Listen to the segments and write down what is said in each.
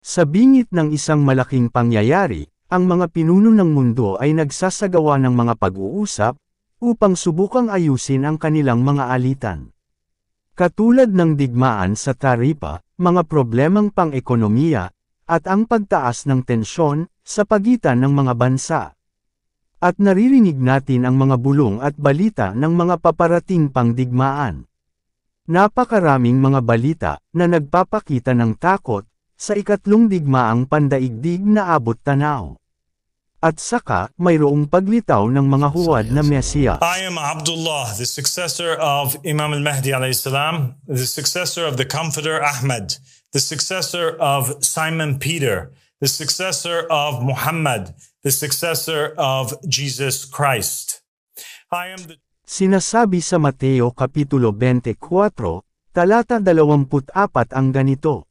Sa bingit ng isang malaking pangyayari, ang mga pinuno ng mundo ay nagsasagawa ng mga pag-uusap, upang subukang ayusin ang kanilang mga alitan. Katulad ng digmaan sa taripa, mga problemang pang-ekonomiya, at ang pagtaas ng tensyon, sa pagitan ng mga bansa. At naririnig natin ang mga bulong at balita ng mga paparating pang digmaan. Napakaraming mga balita, na nagpapakita ng takot, sa ikatlong digmaang pandaigdig na abot tanaw. At saka, mayroong paglitaw ng mga huwad na Mesiyas. I am Abdullah, the successor of Imam al-Mahdi alayhi salam, the successor of the Comforter Ahmad, the successor of Simon Peter, the successor of Muhammad, the successor of Jesus Christ. I am the... Sinasabi sa Mateo Kapitulo 24, talata 24 ang ganito.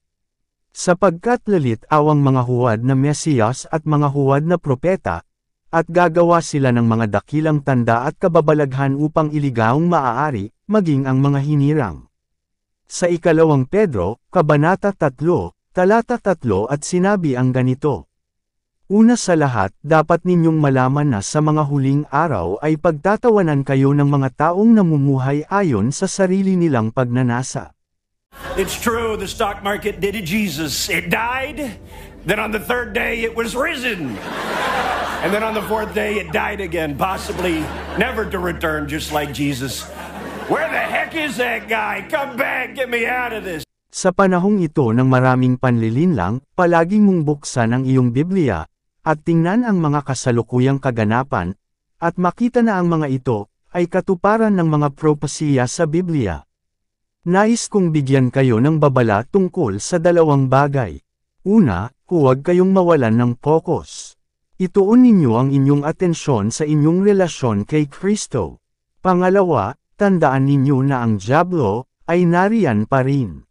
Sapagkat lalit awang mga huwad na Mesiyas at mga huwad na propeta, at gagawa sila ng mga dakilang tanda at kababalaghan upang iligaong maaari, maging ang mga hinirang. Sa ikalawang Pedro, Kabanata 3, talata 3 at sinabi ang ganito. Una sa lahat, dapat ninyong malaman na sa mga huling araw ay pagtatawanan kayo ng mga taong namumuhay ayon sa sarili nilang pagnanasa. It's true, the stock market did Jesus. It died, then on the third day it was risen. And then on the fourth day it died again, possibly never to return, just like Jesus. Where the heck is that guy? Come back, get me out of this. Sa panahong ito ng maraming panlilinlang, palaging mong buksan ang iyong Biblia, at tingnan ang mga kasalukuyang kaganapan, at makita na ang mga ito, ay katuparan ng mga propesiya sa Biblia. Nais kong bigyan kayo ng babala tungkol sa dalawang bagay. Una, huwag kayong mawalan ng focus. Ituon ninyo ang inyong atensyon sa inyong relasyon kay Kristo. Pangalawa, tandaan ninyo na ang dyablo ay nariyan pa rin.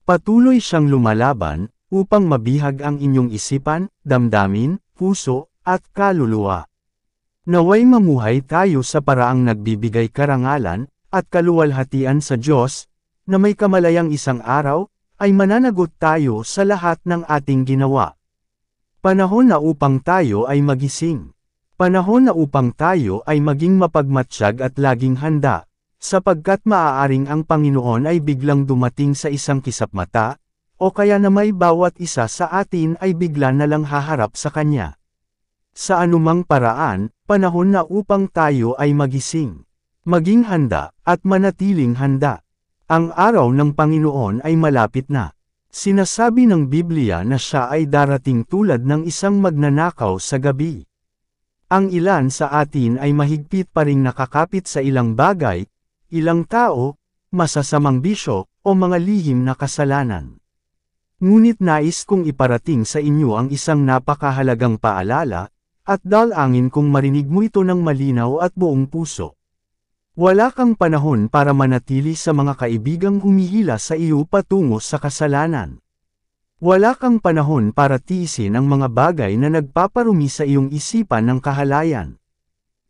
Patuloy siyang lumalaban upang mabihag ang inyong isipan, damdamin, puso, at kaluluwa. Naway mamuhay tayo sa paraang nagbibigay karangalan at kaluwalhatian sa Diyos, na may kamalayang isang araw, ay mananagot tayo sa lahat ng ating ginawa. Panahon na upang tayo ay magising. Panahon na upang tayo ay maging mapagmatsyag at laging handa, sapagkat maaaring ang Panginoon ay biglang dumating sa isang kisapmata, o kaya na may bawat isa sa atin ay bigla na lang haharap sa Kanya. Sa anumang paraan, panahon na upang tayo ay magising. Maging handa, at manatiling handa. Ang araw ng Panginoon ay malapit na. Sinasabi ng Biblia na siya ay darating tulad ng isang magnanakaw sa gabi. Ang ilan sa atin ay mahigpit pa ring nakakapit sa ilang bagay, ilang tao, masasamang bisyo, o mga lihim na kasalanan. Ngunit nais kong iparating sa inyo ang isang napakahalagang paalala, at dalangin kong marinig mo ito ng malinaw at buong puso. Wala kang panahon para manatili sa mga kaibigang humihila sa iyo patungo sa kasalanan. Wala kang panahon para tiisin ang mga bagay na nagpaparumi sa iyong isipan ng kahalayan.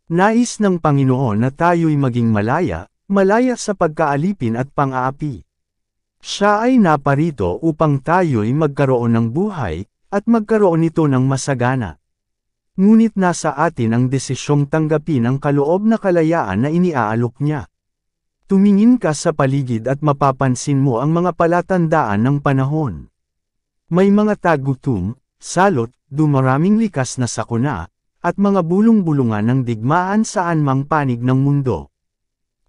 Nais ng Panginoon na tayo'y maging malaya sa pagkaalipin at pang-aapi. Siya ay naparito upang tayo'y magkaroon ng buhay, at magkaroon nito ng masagana. Ngunit nasa atin ang desisyong tanggapin ang kaloob na kalayaan na iniaalok niya. Tumingin ka sa paligid at mapapansin mo ang mga palatandaan ng panahon. May mga tagutom, salot, dumaraming likas na sakuna, at mga bulong-bulungan ng digmaan sa anumang panig ng mundo.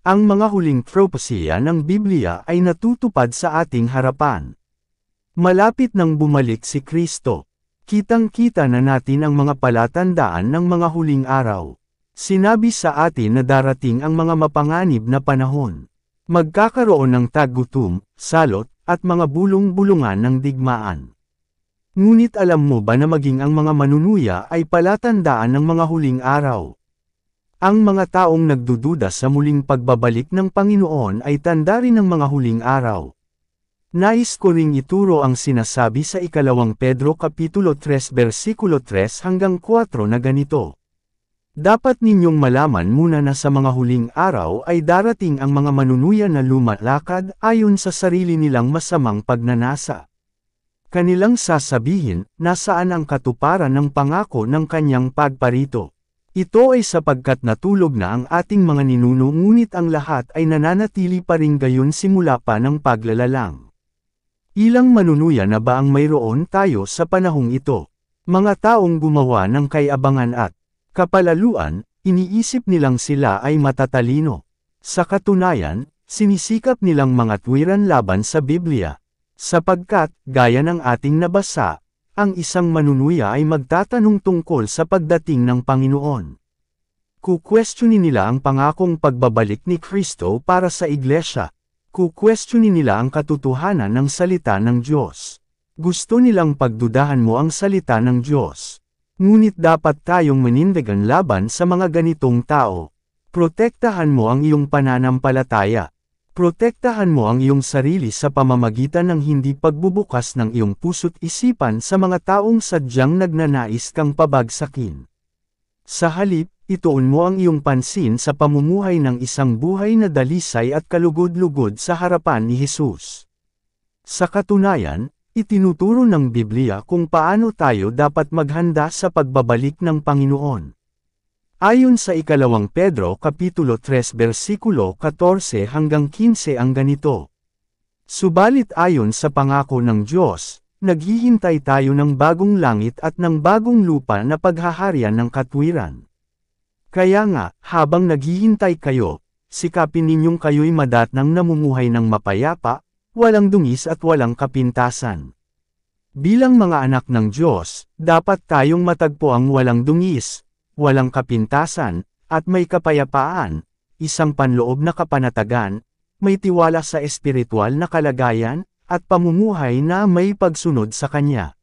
Ang mga huling propesiya ng Biblia ay natutupad sa ating harapan. Malapit nang bumalik si Kristo. Kitang-kita na natin ang mga palatandaan ng mga huling araw. Sinabi sa atin na darating ang mga mapanganib na panahon. Magkakaroon ng tagutom, salot, at mga bulong-bulungan ng digmaan. Ngunit alam mo ba na maging ang mga manunuya ay palatandaan ng mga huling araw? Ang mga taong nagdududa sa muling pagbabalik ng Panginoon ay tanda rin ng mga huling araw. Nais ko ring ituro ang sinasabi sa ikalawang Pedro Kapitulo 3 versikulo 3 hanggang 4 na ganito. Dapat ninyong malaman muna na sa mga huling araw ay darating ang mga manunuya na lumalakad ayon sa sarili nilang masamang pagnanasa. Kanilang sasabihin, nasaan ang katuparan ng pangako ng kanyang pagparito? Ito ay sapagkat natulog na ang ating mga ninuno ngunit ang lahat ay nananatili pa rin gayon simula pa ng paglalalang. Ilang manunuya na ba ang mayroon tayo sa panahong ito? Mga taong gumawa ng kaabangan at kapalaluan, iniisip nilang sila ay matatalino. Sa katunayan, sinisikap nilang mga tuwiran laban sa Biblia. Sapagkat, gaya ng ating nabasa, ang isang manunuya ay magtatanong tungkol sa pagdating ng Panginoon. Kukwestiyonin nila ang pangakong pagbabalik ni Kristo para sa iglesia. Kukwestiyonin nila ang katotohanan ng salita ng Diyos. Gusto nilang pagdudahan mo ang salita ng Diyos. Ngunit dapat tayong manindigan laban sa mga ganitong tao. Protektahan mo ang iyong pananampalataya. Protektahan mo ang iyong sarili sa pamamagitan ng hindi pagbubukas ng iyong puso't isipan sa mga taong sadyang nagnanais kang pabagsakin. Sa halip, ituon mo ang iyong pansin sa pamumuhay ng isang buhay na dalisay at kalugod-lugod sa harapan ni Jesus. Sa katunayan, itinuturo ng Biblia kung paano tayo dapat maghanda sa pagbabalik ng Panginoon. Ayon sa 2 Pedro Kapitulo 3 versikulo 14 hanggang 15 ang ganito. Subalit ayon sa pangako ng Diyos, naghihintay tayo ng bagong langit at ng bagong lupa na paghaharian ng katwiran. Kaya nga, habang naghihintay kayo, sikapin ninyong kayo'y madatnang namumuhay ng mapayapa, walang dungis at walang kapintasan. Bilang mga anak ng Diyos, dapat tayong matagpo ang walang dungis, walang kapintasan, at may kapayapaan, isang panloob na kapanatagan, may tiwala sa espiritual na kalagayan, at pamumuhay na may pagsunod sa Kanya.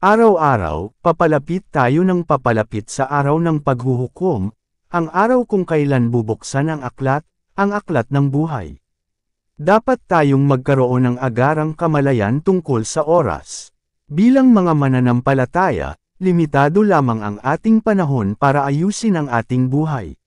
Araw-araw, papalapit tayo ng papalapit sa araw ng paghuhukom, ang araw kung kailan bubuksan ang aklat ng buhay. Dapat tayong magkaroon ng agarang kamalayan tungkol sa oras. Bilang mga mananampalataya, limitado lamang ang ating panahon para ayusin ang ating buhay.